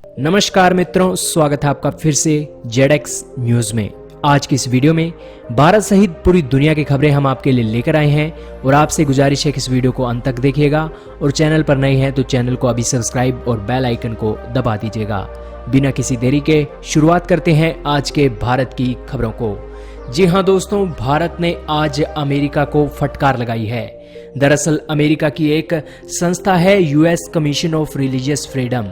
नमस्कार मित्रों, स्वागत है आपका फिर से ZX न्यूज में। आज की इस वीडियो में भारत सहित पूरी दुनिया की खबरें हम आपके लिए लेकर आए हैं और आपसे गुजारिश है कि इस वीडियो को अंत तक देखिएगा और चैनल पर नए हैं तो चैनल को अभी सब्सक्राइब और बेल आइकन को दबा दीजिएगा। बिना किसी देरी के शुरुआत करते हैं आज के भारत की खबरों को। जी हाँ दोस्तों, भारत ने आज अमेरिका को फटकार लगाई है। दरअसल अमेरिका की एक संस्था है US commission of religious freedom.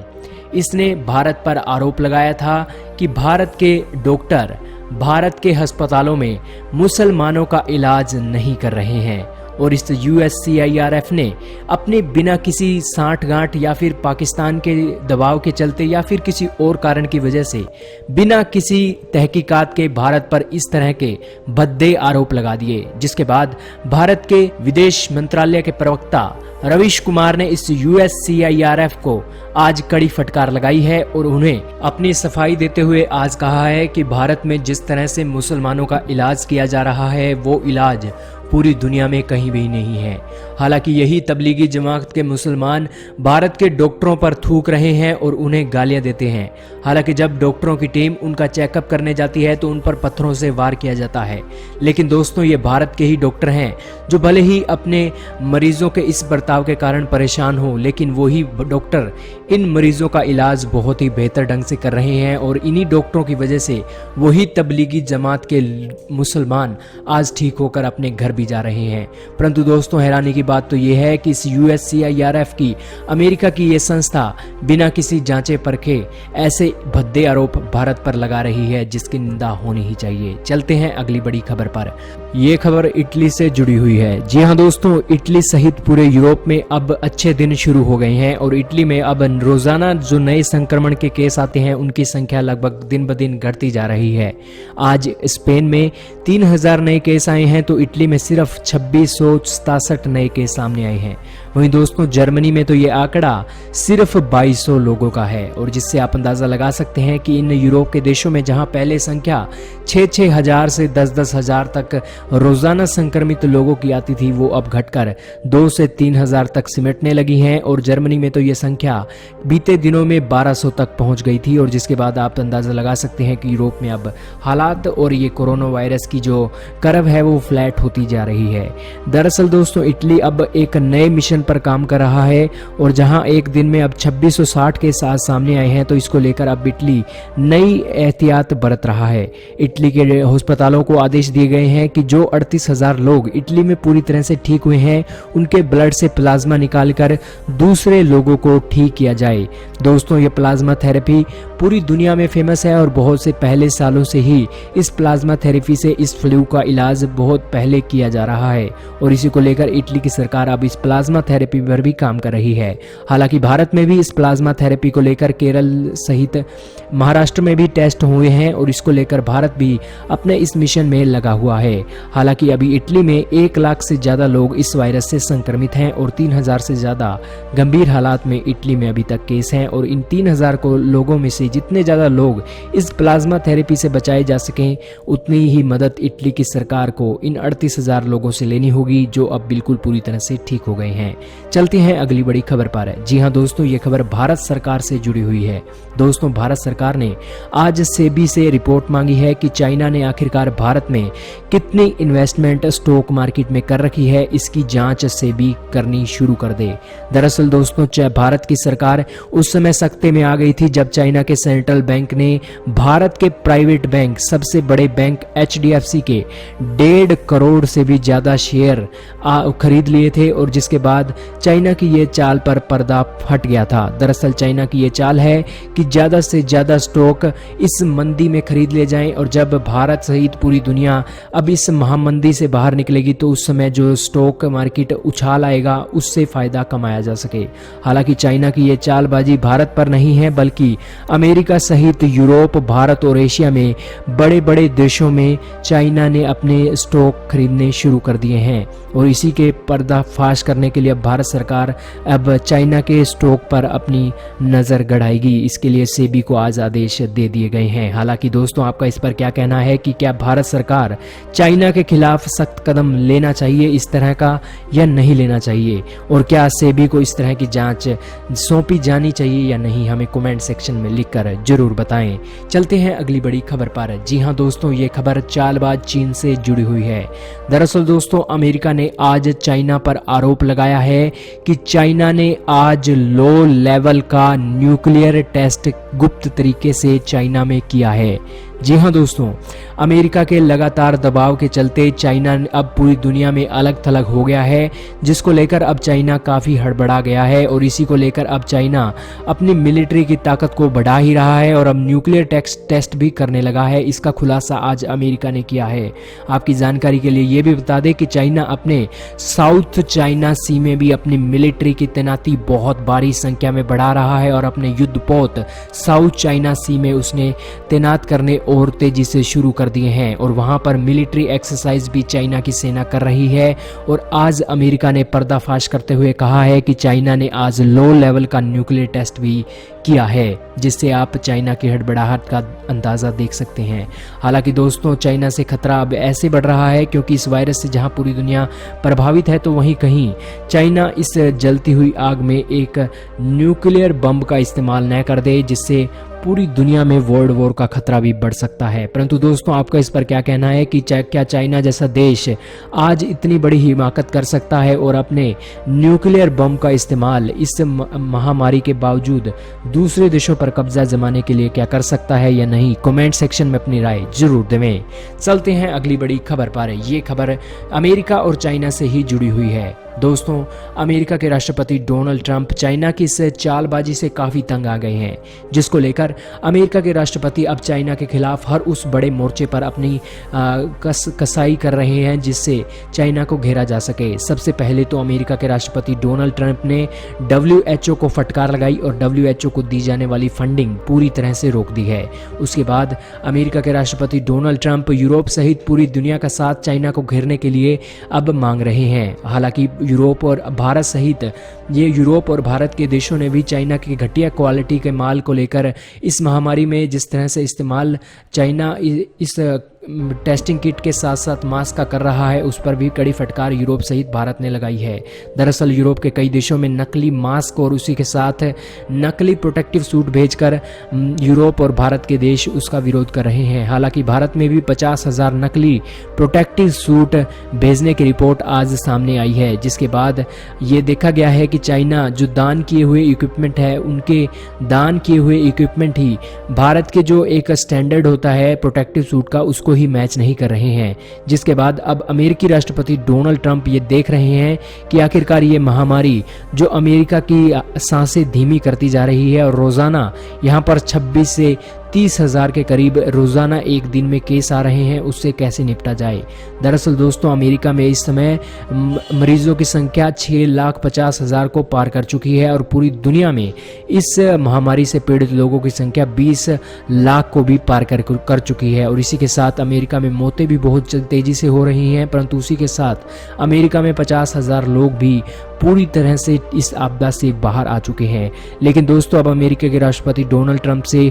इसने भारत पर आरोप लगाया था कि भारत के डॉक्टर भारत के अस्पतालों में मुसलमानों का इलाज नहीं कर रहे हैं और इस USCIRF ने अपने बिना किसी सांठगांठ या फिर पाकिस्तान के दबाव के चलते या फिर किसी और कारण की वजह से बिना किसी तहकीकात के भारत पर इस तरह के भद्दे आरोप लगा दिए, जिसके बाद भारत के विदेश मंत्रालय के प्रवक्ता रवीश कुमार ने इस USCIRF को आज कड़ी फटकार लगाई है और उन्हें अपनी सफाई देते हुए आज कहा है कि भारत में जिस तरह से मुसलमानों का इलाज किया जा रहा है वो इलाज पूरी दुनिया में कहीं भी नहीं है। हालांकि यही तबलीगी जमात के मुसलमान भारत के डॉक्टरों पर थूक रहे हैं और उन्हें गालियां देते हैं। हालांकि जब डॉक्टरों की टीम उनका चेकअप करने जाती है तो उन पर पत्थरों से वार किया जाता है। लेकिन दोस्तों, ये भारत के ही डॉक्टर हैं जो भले ही अपने मरीजों के इस बर्ताव के कारण परेशान हो, लेकिन वही डॉक्टर इन मरीजों का इलाज बहुत ही बेहतर ढंग से कर रहे हैं और इन्हीं डॉक्टरों की वजह से वही तबलीगी जमात के मुसलमान आज ठीक होकर अपने घर भी जा रहे हैं। परंतु दोस्तों, हैरानी की बात तो यह है कि इस USCIRF की अमेरिका की यह संस्था बिना किसी जांचे परखे ऐसे भद्दे आरोप भारत पर लगा रही है जिसकी निंदा होनी ही चाहिए। चलते हैं अगली बड़ी खबर पर। यह खबर इटली से जुड़ी हुई है। जी हाँ दोस्तों, इटली सहित पूरे यूरोप में अब अच्छे दिन शुरू हो गए हैं और इटली में अब रोजाना जो नए संक्रमण के केस आते हैं उनकी संख्या लगभग दिन ब दिन घटती जा रही है। आज स्पेन में 3000 नए केस आए हैं तो इटली में सिर्फ 2667 नए केस सामने आए हैं। वहीं दोस्तों, जर्मनी में तो ये आंकड़ा सिर्फ 2200 लोगों का है और जिससे आप अंदाजा लगा सकते हैं कि इन यूरोप के देशों में जहां पहले संख्या 6-6 हजार से 10-10 हजार तक रोजाना संक्रमित लोगों की आती थी, वो अब घटकर 2 से 3 हजार तक सिमटने लगी हैं और जर्मनी में तो ये संख्या बीते दिनों में 1200 तक पहुंच गई थी और जिसके बाद आप अंदाजा लगा सकते हैं कि यूरोप में अब हालात और ये कोरोना वायरस की जो कर्व है वो फ्लैट होती जा रही है। दरअसल दोस्तों, इटली अब एक नए मिशन पर काम कर रहा है और जहां एक दिन में अब 2660 के साथ सामने आए हैं तो इसको लेकर अब इटली नई एहतियात बरत रहा है। इटली के अस्पतालों को आदेश दिए गए हैं कि जो 38,000 लोग इटली में पूरी तरह से ठीक हुए हैं उनके ब्लड से प्लाज्मा निकालकर दूसरे लोगों को ठीक किया जाए। दोस्तों, ये प्लाज्मा थेरेपी पूरी दुनिया में फेमस है और बहुत से पहले सालों से ही इस प्लाज्मा थेरेपी से इस फ्लू का इलाज बहुत पहले किया जा रहा है और इसी को लेकर इटली की सरकार अब इस प्लाज्मा थेरेपी पर भी काम कर रही है। हालांकि भारत में भी इस प्लाज्मा थेरेपी को लेकर केरल सहित महाराष्ट्र में भी टेस्ट हुए हैं और इसको लेकर भारत भी अपने इस मिशन में लगा हुआ है। हालांकि अभी इटली में 1 लाख से ज्यादा लोग इस वायरस से संक्रमित हैं और 3000 से ज्यादा गंभीर हालात में इटली में अभी तक केस हैं और इन 3000 लोगों में से जितने ज्यादा लोग इस प्लाज्मा थेरेपी से बचाए जा सकें उतनी ही मदद इटली की सरकार को इन 38,000 लोगों से लेनी होगी जो अब बिल्कुल पूरी तरह से ठीक हो गए हैं। चलते हैं अगली बड़ी खबर पर। जी हां दोस्तों, ये खबर भारत सरकार से जुड़ी हुई है। दोस्तों, भारत सरकार ने आज सेबी से रिपोर्ट मांगी है कि चाइना ने आखिरकार भारत में कितनी इन्वेस्टमेंट स्टॉक मार्केट में कर रखी है, इसकी जांच सेबी करनी शुरू कर दे। दरअसल दोस्तों, भारत की सरकार उस समय सख्ते में आ गई थी जब चाइना के सेंट्रल बैंक ने भारत के प्राइवेट बैंक सबसे बड़े बैंक HDFC के 1.5 करोड़ से भी ज्यादा शेयर खरीद लिए थे और जिसके बाद चाइना की ये चाल पर पर्दा फट गया था। दरअसल चाइना की ये चाल है कि ज्यादा से ज्यादा स्टॉक इस मंदी में खरीद लिए जाएं और जब भारत सहित पूरी दुनिया अब इस महामंदी से बाहर निकलेगी तो उस समय जो स्टॉक मार्केट उछाल आएगा उससे फायदा कमाया जा सके। हालांकि चाइना की ये चालबाजी भारत पर नहीं है बल्कि अमेरिका सहित यूरोप, भारत और एशिया में बड़े बड़े देशों में चाइना ने अपने स्टॉक खरीदने शुरू कर दिए हैं और इसी के पर्दाफाश करने के लिए अब भारत सरकार अब चाइना के स्टॉक पर अपनी नज़र गड़ाएगी। इसके लिए सेबी को आज आदेश दे दिए गए हैं। हालांकि दोस्तों, आपका इस पर क्या कहना है कि क्या भारत सरकार चाइना के खिलाफ सख्त कदम लेना चाहिए इस तरह का या नहीं लेना चाहिए, और क्या सेबी को इस तरह की जांच सौंपी जानी चाहिए या नहीं, हमें कमेंट सेक्शन में लिखकर जरूर बताएं। चलते हैं अगली बड़ी खबर पर। जी हां दोस्तों, ये खबर चालबाज चीन से जुड़ी हुई है। दरअसल दोस्तों, अमेरिका ने आज चाइना पर आरोप लगाया है कि चाइना ने आज लो लेवल का न्यूक्लियर टेस्ट गुप्त तरीके से चाइना में किया है। जी हां दोस्तों, अमेरिका के लगातार दबाव के चलते चाइना अब पूरी दुनिया में अलग थलग हो गया है, जिसको लेकर अब चाइना काफ़ी हड़बड़ा गया है और इसी को लेकर अब चाइना अपनी मिलिट्री की ताकत को बढ़ा ही रहा है और अब न्यूक्लियर टेस्ट भी करने लगा है। इसका खुलासा आज अमेरिका ने किया है। आपकी जानकारी के लिए ये भी बता दें कि चाइना अपने साउथ चाइना सी में भी अपनी मिलिट्री की तैनाती बहुत भारी संख्या में बढ़ा रहा है और अपने युद्धपोत साउथ चाइना सी में उसने तैनात करने और तेजी से शुरू कर दिए हैं और वहां पर मिलिट्री एक्सरसाइज भी चाइना की सेना कर रही है। और आज अमेरिका ने पर्दाफाश करते हुए कहा है कि चाइना ने आज लो लेवल का न्यूक्लियर टेस्ट भी किया है, जिससे आप चाइना की हड़बड़ाहट का अंदाज़ा देख सकते हैं। हालांकि दोस्तों, चाइना से खतरा अब ऐसे बढ़ रहा है क्योंकि इस वायरस से जहां पूरी दुनिया प्रभावित है, तो वहीं कहीं चाइना इस जलती हुई आग में एक न्यूक्लियर बम का इस्तेमाल न कर दे, जिससे पूरी दुनिया में वर्ल्ड वॉर का खतरा भी बढ़ सकता है। परंतु दोस्तों, आपका इस पर क्या कहना है कि क्या चाइना जैसा देश आज इतनी बड़ी हिमाकत कर सकता है और अपने न्यूक्लियर बम का इस्तेमाल इस महामारी के बावजूद दूसरे देशों पर कब्जा जमाने के लिए क्या कर सकता है या नहीं, कमेंट सेक्शन में अपनी राय जरूर देवें। चलते हैं अगली बड़ी खबर पर। यह खबर अमेरिका और चाइना से ही जुड़ी हुई है। दोस्तों, अमेरिका के राष्ट्रपति डोनाल्ड ट्रंप चाइना की इस चालबाजी से काफ़ी तंग आ गए हैं, जिसको लेकर अमेरिका के राष्ट्रपति अब चाइना के खिलाफ हर उस बड़े मोर्चे पर अपनी कसाई कर रहे हैं जिससे चाइना को घेरा जा सके। सबसे पहले तो अमेरिका के राष्ट्रपति डोनाल्ड ट्रंप ने WHO को फटकार लगाई और WHO को दी जाने वाली फंडिंग पूरी तरह से रोक दी है। उसके बाद अमेरिका के राष्ट्रपति डोनाल्ड ट्रंप यूरोप सहित पूरी दुनिया का साथ चाइना को घेरने के लिए अब मांग रहे हैं। हालांकि यूरोप और भारत सहित यूरोप और भारत के देशों ने भी चाइना की घटिया क्वालिटी के माल को लेकर इस महामारी में जिस तरह से इस्तेमाल चाइना इस टेस्टिंग किट के साथ साथ मास्क का कर रहा है, उस पर भी कड़ी फटकार यूरोप सहित भारत ने लगाई है। दरअसल यूरोप के कई देशों में नकली मास्क और उसी के साथ नकली प्रोटेक्टिव सूट भेजकर यूरोप और भारत के देश उसका विरोध कर रहे हैं। हालांकि भारत में भी 50,000 नकली प्रोटेक्टिव सूट भेजने की रिपोर्ट आज सामने आई है, जिसके बाद ये देखा गया है कि चाइना जो दान किए हुए इक्विपमेंट है, उनके दान किए हुए इक्विपमेंट ही भारत के जो एक स्टैंडर्ड होता है प्रोटेक्टिव सूट का, उसको ही मैच नहीं कर रहे हैं। जिसके बाद अब अमेरिकी राष्ट्रपति डोनाल्ड ट्रंप ये देख रहे हैं कि आखिरकार ये महामारी जो अमेरिका की सांसें धीमी करती जा रही है और रोजाना यहाँ पर 26 से 30,000 के करीब रोजाना एक दिन में केस आ रहे हैं, उससे कैसे निपटा जाए। दरअसल दोस्तों, अमेरिका में इस समय मरीजों की संख्या 6,50,000 को पार कर चुकी है और पूरी दुनिया में इस महामारी से पीड़ित लोगों की संख्या 20 लाख को भी पार कर चुकी है। और इसी के साथ अमेरिका में मौतें भी बहुत तेजी से हो रही हैं, परंतु उसी के साथ अमेरिका में 50,000 लोग भी पूरी तरह से इस आपदा से बाहर आ चुके हैं। लेकिन दोस्तों, अब अमेरिका के राष्ट्रपति डोनाल्ड ट्रंप से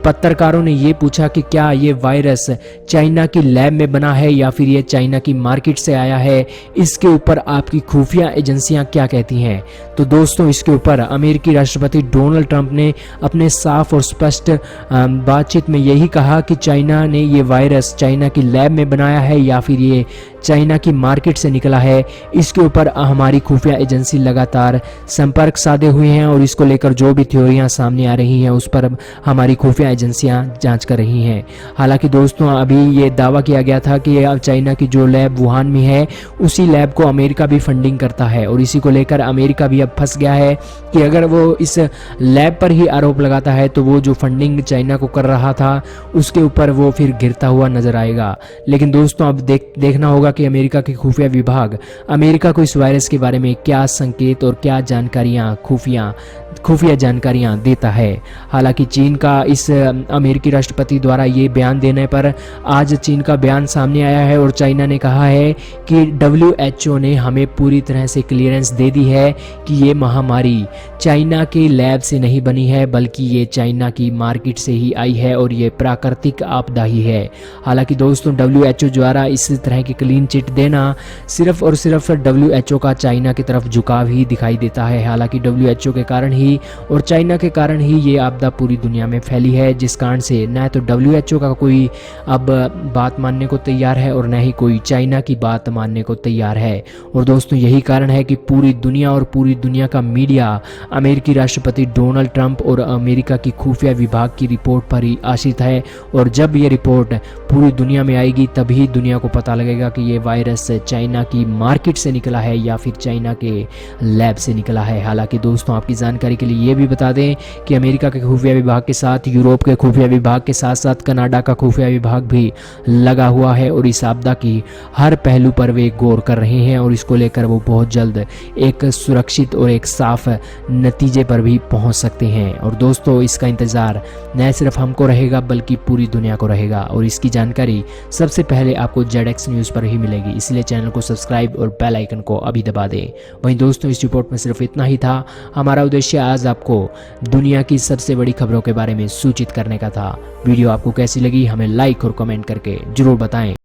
पत्रकारों ने ये पूछा कि क्या ये वायरस चाइना की लैब में बना है या फिर ये चाइना की मार्केट से आया है, इसके ऊपर आपकी खुफिया एजेंसियां क्या कहती हैं। तो दोस्तों, इसके ऊपर अमेरिकी राष्ट्रपति डोनाल्ड ट्रंप ने अपने साफ और स्पष्ट बातचीत में यही कहा कि चाइना ने ये वायरस चाइना की लैब में बनाया है या फिर ये चाइना की मार्केट से निकला है। इसके ऊपर हमारी खुफिया एजेंसी लगातार संपर्क साधे हुए हैं और इसको लेकर जो भी थ्योरियां सामने आ रही हैं उस पर हमारी खुफिया एजेंसियां जांच कर रही हैं। हालांकि दोस्तों, अभी ये दावा किया गया था कि चाइना की जो लैब वुहान में है, उसी लैब को अमेरिका भी फंडिंग करता है और इसी को लेकर अमेरिका भी अब फंस गया है कि अगर वो इस लैब पर ही आरोप लगाता है तो वो जो फंडिंग चाइना को कर रहा था उसके ऊपर वो फिर गिरता हुआ नजर आएगा। लेकिन दोस्तों, अब देखना होगा कि अमेरिका के खुफिया विभाग अमेरिका को इस वायरस के बारे में क्या संकेत और क्या जानकारियां खुफिया जानकारियां देता है। हालांकि चीन का इस अमेरिकी राष्ट्रपति द्वारा ये बयान देने पर आज चीन का बयान सामने आया है और चाइना ने कहा है कि WHO ने हमें पूरी तरह से क्लियरेंस दे दी है कि ये महामारी चाइना के लैब से नहीं बनी है, बल्कि ये चाइना की मार्केट से ही आई है और ये प्राकृतिक आपदा ही है। हालांकि दोस्तों WHO द्वारा इस तरह की क्लीन चिट देना सिर्फ और सिर्फ WHO का चाइना की तरफ झुकाव ही दिखाई देता है। हालांकि WHO के कारण ही और चाइना के कारण ही ये आपदा पूरी दुनिया में फैली है, जिस कारण से न तो WHO का कोई अब बात मानने को तैयार है और न ही कोई चाइना की बात मानने को तैयार है। और दोस्तों यही कारण है कि पूरी दुनिया का मीडिया अमेरिकी राष्ट्रपति डोनाल्ड ट्रंप और अमेरिका की खुफिया विभाग की रिपोर्ट पर ही आश्रित है। और जब ये रिपोर्ट पूरी दुनिया में आएगी तभी दुनिया को पता लगेगा कि ये वायरस चाइना की मार्केट से निकला है या फिर चाइना के लैब से निकला है। हालांकि दोस्तों आपकी जानकारी के लिए ये भी बता दें कि अमेरिका के खुफिया विभाग के साथ यूरोप के खुफिया विभाग के साथ साथ कनाडा का खुफिया विभाग भी लगा हुआ है और इस आपदा की हर पहलू पर वे गौर कर रहे हैं और इसको लेकर वो बहुत जल्द एक सुरक्षित और एक साफ नतीजे पर भी पहुंच सकते हैं। और दोस्तों इसका इंतजार न सिर्फ हमको रहेगा बल्कि पूरी दुनिया को रहेगा और इसकी जानकारी सबसे पहले आपको ZX न्यूज़ पर ही मिलेगी, इसलिए चैनल को सब्सक्राइब और बेल आइकन को अभी दबा दें। वहीं दोस्तों इस रिपोर्ट में सिर्फ इतना ही था। हमारा उद्देश्य आज आपको दुनिया की सबसे बड़ी खबरों के बारे में सूचित करने का था। वीडियो आपको कैसी लगी हमें लाइक और कमेंट करके जरूर बताएं।